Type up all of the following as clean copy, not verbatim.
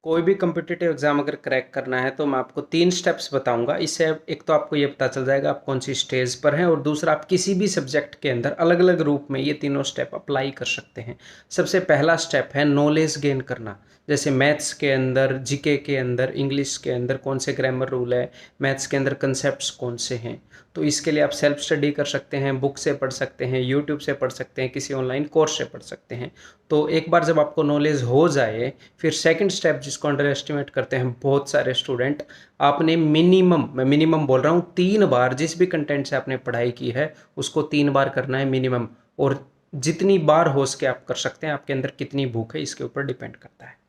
कोई भी competitive exam अगर क्रैक करना है तो मैं आपको 3 स्टेप्स बताऊंगा। इससे एक तो आपको ये पता चल जाएगा आप कौन सी स्टेज पर हैं, और दूसरा आप किसी भी सब्जेक्ट के अंदर अलग अलग रूप में ये तीनों स्टेप अप्लाई कर सकते हैं। सबसे पहला स्टेप है नॉलेज गेन करना। जैसे मैथ्स के अंदर, जीके के अंदर, इंग्लिश के अंदर कौन से ग्रामर रूल है, मैथ्स के अंदर कंसेप्ट कौन से हैं। तो इसके लिए आप सेल्फ स्टडी कर सकते हैं, बुक से पढ़ सकते हैं, यूट्यूब से पढ़ सकते हैं, किसी ऑनलाइन कोर्स से पढ़ सकते हैं। तो एक बार जब आपको नॉलेज हो जाए, फिर सेकंड स्टेप जिसको अंडर एस्टिमेट करते हैं बहुत सारे स्टूडेंट, आपने मिनिमम, मैं मिनिमम बोल रहा हूँ, 3 बार जिस भी कंटेंट से आपने पढ़ाई की है उसको 3 बार करना है मिनिमम। और जितनी बार हो सके आप कर सकते हैं, आपके अंदर कितनी भूख है इसके ऊपर डिपेंड करता है,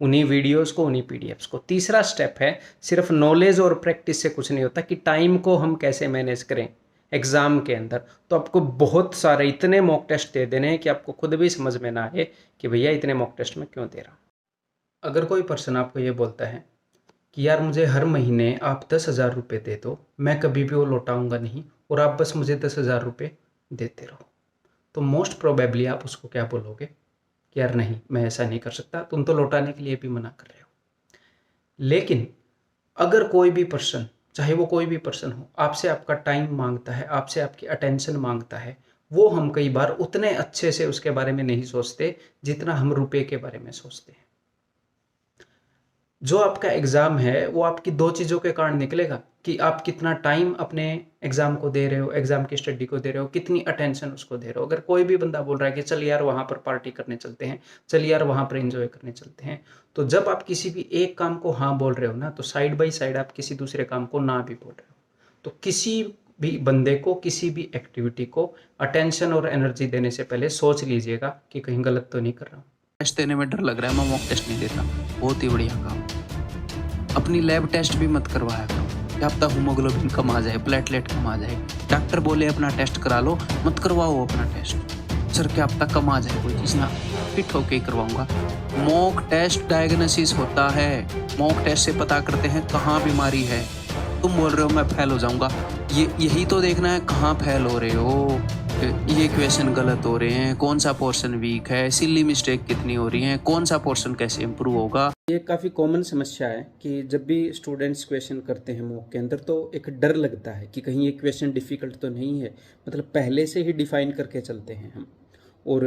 उन्हीं वीडियोस को, उन्हीं पीडीएफ्स को। तीसरा स्टेप है, सिर्फ नॉलेज और प्रैक्टिस से कुछ नहीं होता, कि टाइम को हम कैसे मैनेज करें एग्जाम के अंदर। तो आपको बहुत सारे इतने मॉक टेस्ट दे देने हैं कि आपको खुद भी समझ में ना आए कि भैया इतने मॉक टेस्ट में क्यों दे रहा हूँ। अगर कोई पर्सन आपको ये बोलता है कि यार मुझे हर महीने आप 10,000 रुपये दे दो, मैं कभी भी वो लौटाऊंगा नहीं, और आप बस मुझे 10,000 रुपये देते रहो, तो मोस्ट प्रोबेबली आप उसको क्या बोलोगे कि यार नहीं, मैं ऐसा नहीं कर सकता, तुम तो लौटाने के लिए भी मना कर रहे हो। लेकिन अगर कोई भी पर्सन, चाहे वो कोई भी पर्सन हो, आपसे आपका टाइम मांगता है, आपसे आपकी अटेंशन मांगता है, वो हम कई बार उतने अच्छे से उसके बारे में नहीं सोचते जितना हम रुपए के बारे में सोचते हैं। जो आपका एग्ज़ाम है वो आपकी 2 चीज़ों के कारण निकलेगा, कि आप कितना टाइम अपने एग्ज़ाम को दे रहे हो, एग्ज़ाम की स्टडी को दे रहे हो, कितनी अटेंशन उसको दे रहे हो। अगर कोई भी बंदा बोल रहा है कि चल यार वहाँ पर पार्टी करने चलते हैं, चल यार वहाँ पर एंजॉय करने चलते हैं, तो जब आप किसी भी एक काम को हाँ बोल रहे हो ना, तो साइड बाई साइड आप किसी दूसरे काम को ना भी बोल रहे हो। तो किसी भी बंदे को, किसी भी एक्टिविटी को अटेंशन और एनर्जी देने से पहले सोच लीजिएगा कि कहीं गलत तो नहीं कर रहा हूँ। टेस्ट देने में डर लग रहा है, मैं मॉक टेस्ट नहीं देता। बहुत ही बढ़िया काम। अपनी लैब टेस्ट भी मत करवाया करो, क्या पता हीमोग्लोबिन कम आ जाए, प्लेटलेट कम आ जाए। डॉक्टर बोले अपना टेस्ट करा लो, मत करवाओ अपना टेस्ट। सर क्या पता कम आ जाए कोई चीज़ ना, फिट होके ही करवाऊंगा। मॉक टेस्ट डायग्नोसिस होता है। मॉक टेस्ट से पता करते हैं कहाँ बीमारी है। तुम बोल रहे हो मैं फेल हो जाऊंगा, यही तो देखना है कहाँ फेल हो रहे हो, ये क्वेश्चन गलत हो रहे हैं, कौन सा पोर्शन वीक है, सिली मिस्टेक कितनी हो रही है, कौन सा पोर्शन कैसे इम्प्रूव होगा। ये काफ़ी कॉमन समस्या है कि जब भी स्टूडेंट्स क्वेश्चन करते हैं मॉक के अंदर, तो एक डर लगता है कि कहीं ये क्वेश्चन डिफ़िकल्ट तो नहीं है, मतलब पहले से ही डिफ़ाइन करके चलते हैं हम। और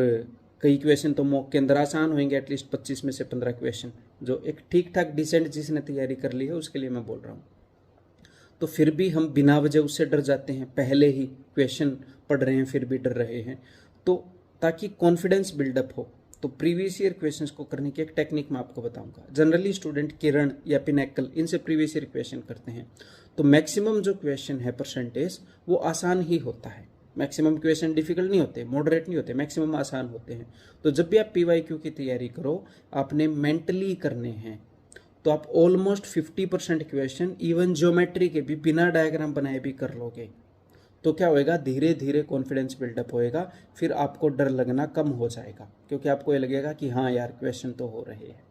कई क्वेश्चन तो मॉक के अंदर आसान होंगे, एटलीस्ट 25 में से 15 क्वेश्चन, जो एक ठीक ठाक डिसेंट जिसने तैयारी कर ली है उसके लिए मैं बोल रहा हूँ। तो फिर भी हम बिना वजह उससे डर जाते हैं, पहले ही क्वेश्चन पढ़ रहे हैं फिर भी डर रहे हैं। तो ताकि कॉन्फिडेंस बिल्डअप हो, तो प्रीवियस ईयर क्वेश्चंस को करने की एक टेक्निक मैं आपको बताऊंगा। जनरली स्टूडेंट किरण या पिनेकल इनसे प्रीवियस ईयर क्वेश्चन करते हैं, तो मैक्सिमम जो क्वेश्चन है परसेंटेज वो आसान ही होता है। मैक्सिमम क्वेश्चन डिफिकल्ट नहीं होते, मॉडरेट नहीं होते, मैक्सिमम आसान होते हैं। तो जब भी आप PYQ की तैयारी करो, आपने मेंटली करने हैं, तो आप ऑलमोस्ट 50% क्वेश्चन इवन ज्योमेट्री के भी बिना डायग्राम बनाए भी कर लोगे। तो क्या होएगा, धीरे धीरे कॉन्फिडेंस बिल्डअप होएगा, फिर आपको डर लगना कम हो जाएगा, क्योंकि आपको ये लगेगा कि हाँ यार क्वेश्चन तो हो रहे हैं।